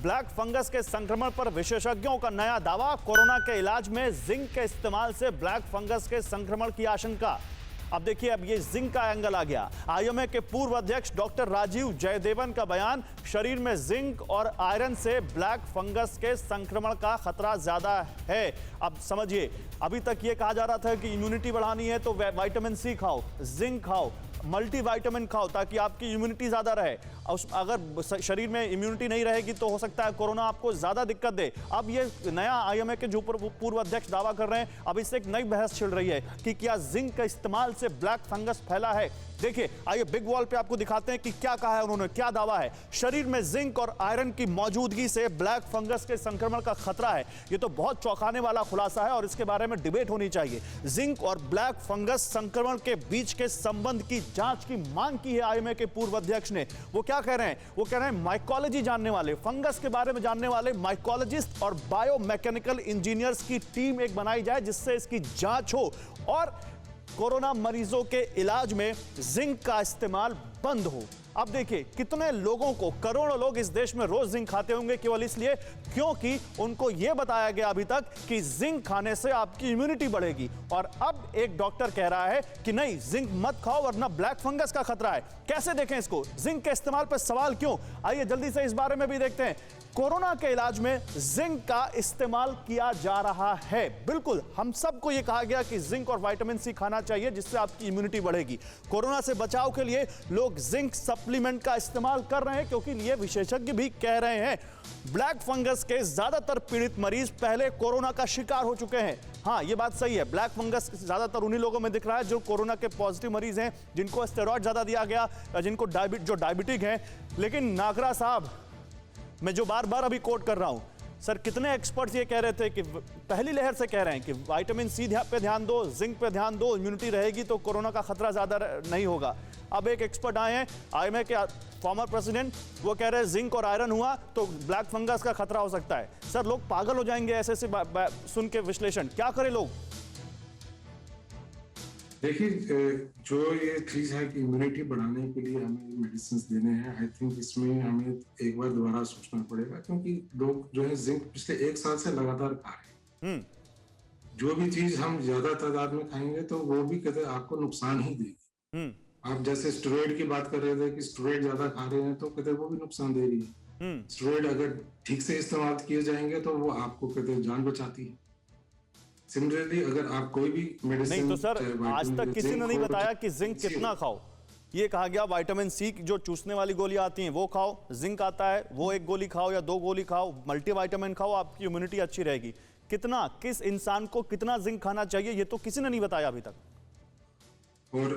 Black fungus के संक्रमण पर विशेषज्ञों का नया दावा। कोरोना के इलाज में जिंक के इस्तेमाल से ब्लैक फंगस के संक्रमण की आशंका। अब देखिए, अब ये जिंक का एंगल आ गया। आईएमए के पूर्व अध्यक्ष डॉक्टर राजीव जयदेवन का बयान, शरीर में जिंक और आयरन से ब्लैक फंगस के संक्रमण का खतरा ज्यादा है। अब समझिए, अभी तक ये कहा जा रहा था कि इम्यूनिटी बढ़ानी है तो विटामिन सी खाओ, जिंक खाओ, मल्टीविटामिन खाओ ताकि आपकी इम्यूनिटी ज्यादा रहे। अगर शरीर में इम्यूनिटी नहीं रहेगी तो हो सकता है कोरोना आपको ज्यादा दिक्कत दे। अब ये नया आईएमए के जो पूर्व अध्यक्ष दावा कर रहे हैं, अब इससे एक नई बहस छिड़ रही है कि क्या जिंक का इस्तेमाल से ब्लैक फंगस फैला है। देखिए, आइए बिग वॉल पे आपको दिखाते हैं कि क्या कहा है उन्होंने, क्या दावा है। शरीर में जिंक और आयरन की मौजूदगी से ब्लैक फंगस के संक्रमण का खतरा है। ये तो बहुत चौंकाने वाला खुलासा है और इसके बारे में डिबेट होनी चाहिए। जिंक और ब्लैक फंगस संक्रमण के बीच के संबंध की जांच की मांग की है आईएमए के पूर्व अध्यक्ष ने। वो क्या कह रहे हैं? वो कह रहे हैं माइकोलॉजी जानने वाले, फंगस के बारे में जानने वाले माइकोलॉजिस्ट और बायोमैकेनिकल इंजीनियर्स की टीम एक बनाई जाए जिससे इसकी जांच हो और कोरोना मरीजों के इलाज में जिंक का इस्तेमाल बंद हो। अब देखिए, कितने लोगों को, करोड़ों लोग इस देश में रोज जिंक खाते होंगे केवल इसलिए क्योंकि उनको यह बताया गया अभी तक कि जिंक खाने से आपकी इम्यूनिटी बढ़ेगी। और अब एक डॉक्टर कह रहा है कि नहीं, जिंक मत खाओ वरना ब्लैक फंगस का खतरा है। कैसे देखें इसको? जिंक के इस्तेमाल पर सवाल क्यों? आइए जल्दी से इस बारे में भी देखते हैं। कोरोना के इलाज में जिंक का इस्तेमाल किया जा रहा है। बिल्कुल, हम सबको यह कहा गया कि जिंक और विटामिन सी खाना चाहिए जिससे आपकी इम्यूनिटी बढ़ेगी। कोरोना से बचाव के लिए लोग जिंक सप्लीमेंट का इस्तेमाल कर रहे हैं क्योंकि ये विशेषज्ञ भी कह रहे हैं ब्लैक फंगस के ज्यादातर पीड़ित मरीज पहले कोरोना का शिकार हो चुके हैं। हाँ, ये बात सही है, ब्लैक फंगस ज्यादातर उन्हीं लोगों में दिख रहा है जो कोरोना के पॉजिटिव मरीज हैं, जिनको स्टेरॉइड ज्यादा दिया गया, जिनको डायबिटिक हैं। लेकिन नागरा साहब, मैं जो बार बार अभी कोट कर रहा हूं, सर कितने एक्सपर्ट्स ये कह रहे थे कि पहली लहर से कह रहे हैं कि विटामिन सी पे ध्यान दो, जिंक पे ध्यान दो, इम्यूनिटी रहेगी तो कोरोना का खतरा ज्यादा नहीं होगा। अब एक एक्सपर्ट आए हैं, आईएमए के फॉर्मर प्रेसिडेंट, वो कह रहे हैं जिंक और आयरन हुआ तो ब्लैक फंगस का खतरा हो सकता है। सर, लोग पागल हो जाएंगे ऐसे सुन के विश्लेषण। क्या करें लोग? देखिए, जो ये चीज है कि इम्यूनिटी बढ़ाने के लिए हमें मेडिसिन देने हैं, आई थिंक इसमें हमें एक बार दोबारा सोचना पड़ेगा क्योंकि लोग जो है जिंक पिछले 1 साल से लगातार खा रहे हैं। जो भी चीज हम ज्यादा तादाद में खाएंगे तो वो भी कहते हैं आपको नुकसान ही देगी। आप जैसे स्टेरॉइड की बात कर रहे थे कि स्टेरॉइड ज्यादा खा रहे हैं तो कहते हैं वो भी नुकसान दे रही है। स्टेरॉइड अगर ठीक से इस्तेमाल किए जाएंगे तो वो आपको कहते हैं जान बचाती है। सिमिलरली अगर आप कोई भी मेडिसिन, नहीं तो सर, आज तक किसी ने नहीं बताया कि जिंक कितना खाओ। ये कहा गया विटामिन सी जो चूसने वाली गोलियां आती हैं वो खाओ, जिंक आता है वो 1 गोली खाओ या 2 गोली खाओ, मल्टीविटामिन खाओ, आपकी इम्यूनिटी अच्छी रहेगी। कितना, किस इंसान को कितना जिंक खाना चाहिए ये तो किसी ने नहीं बताया अभी तक। और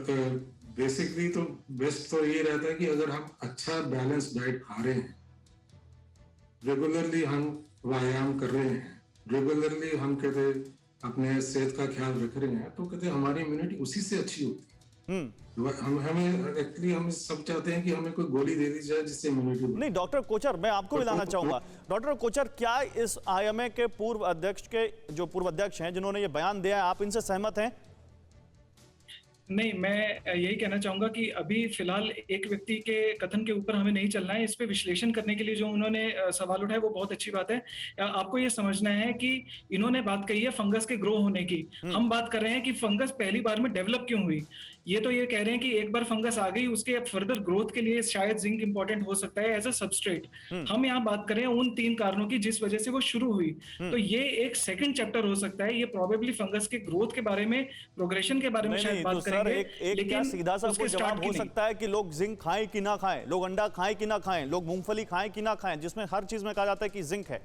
बेसिकली तो बेस्ट तो ये रहता है कि अगर हम अच्छा बैलेंस डाइट खा रहे हैं, रेगुलरली हम व्यायाम कर रहे हैं, रेगुलरली हम कहते अपने सेहत का ख्याल रख रहे हैं तो कहते हमारी इम्यूनिटी उसी से अच्छी होती है। हमें एक्चुअली हम सब चाहते हैं कि हमें कोई गोली दे दी जाए जिससे इम्यूनिटी बढ़े। नहीं डॉक्टर कोचर, मैं आपको मिलाना चाहूंगा। डॉक्टर कोचर, क्या इस आईएमए के पूर्व अध्यक्ष के जो पूर्व अध्यक्ष हैं जिन्होंने ये बयान दिया है, आप इनसे सहमत हैं? नहीं, मैं यही कहना चाहूंगा कि अभी फिलहाल एक व्यक्ति के कथन के ऊपर हमें नहीं चलना है। इस पे विश्लेषण करने के लिए जो उन्होंने सवाल उठाए वो बहुत अच्छी बात है। आपको ये समझना है कि इन्होंने बात कही है फंगस के ग्रो होने की, हम बात कर रहे हैं कि फंगस पहली बार में डेवलप क्यों हुई। ये तो ये कह रहे हैं कि एक बार फंगस आ गई, उसके फर्दर ग्रोथ के लिए शायद जिंक इंपॉर्टेंट हो सकता है एज अ सबस्ट्रेट। हम यहाँ बात कर रहे हैं उन 3 कारणों की जिस वजह से वो शुरू हुई। तो ये एक सेकंड चैप्टर हो सकता है। ये प्रोबेबली फंगस के ग्रोथ के बारे में, प्रोग्रेशन के बारे में शायद बात करेंगे। एक क्या सीधा सा कोई जवाब हो सकता है कि लोग जिंक खाएं कि ना खाएं, लोग अंडा खाएं कि ना खाएं, लोग मूंगफली खाएं कि ना खाएं, जिसमें हर चीज में कहा जाता है कि जिंक है।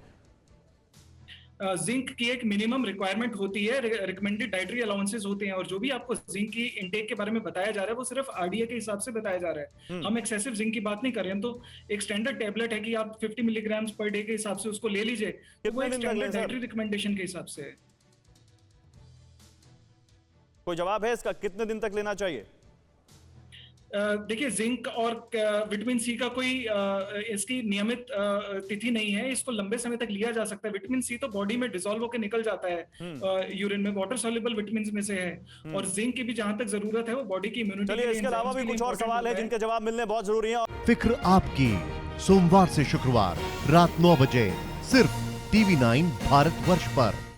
जिंक की एक मिनिमम रिक्वायरमेंट होती है, रिकमेंडेड डाइटरी अलाउंसेस होते हैं, और जो भी आपको जिंक की इंटेक के बारे में बताया जा रहा है वो सिर्फ आरडीए के हिसाब से बताया जा रहा है। हम एक्सेसिव जिंक की बात नहीं कर रहे हैं। तो एक स्टैंडर्ड टेबलेट है कि आप 50 मिलीग्राम पर डे के हिसाब से उसको ले लीजिए, तो वो एक स्टैंडर्ड डाइटरी रिकमेंडेशन के हिसाब से है। कोई जवाब है इसका, कितने दिन तक लेना चाहिए? देखिए, जिंक और विटामिन सी का कोई इसकी नियमित तिथि नहीं है। इसको लंबे समय तक लिया जा सकता है। विटामिन सी तो बॉडी में डिसॉल्व होकर निकल जाता है यूरिन में, वाटर सॉल्युबल विटामिन में से है। और जिंक की भी जहां तक जरूरत है वो बॉडी की इम्यूनिटी। चलिए, इसके अलावा भी कुछ और सवाल है जिनके जवाब मिलने बहुत जरूरी है। फिक्र आपकी, सोमवार से शुक्रवार रात 9 बजे सिर्फ TV9 भारतवर्ष पर।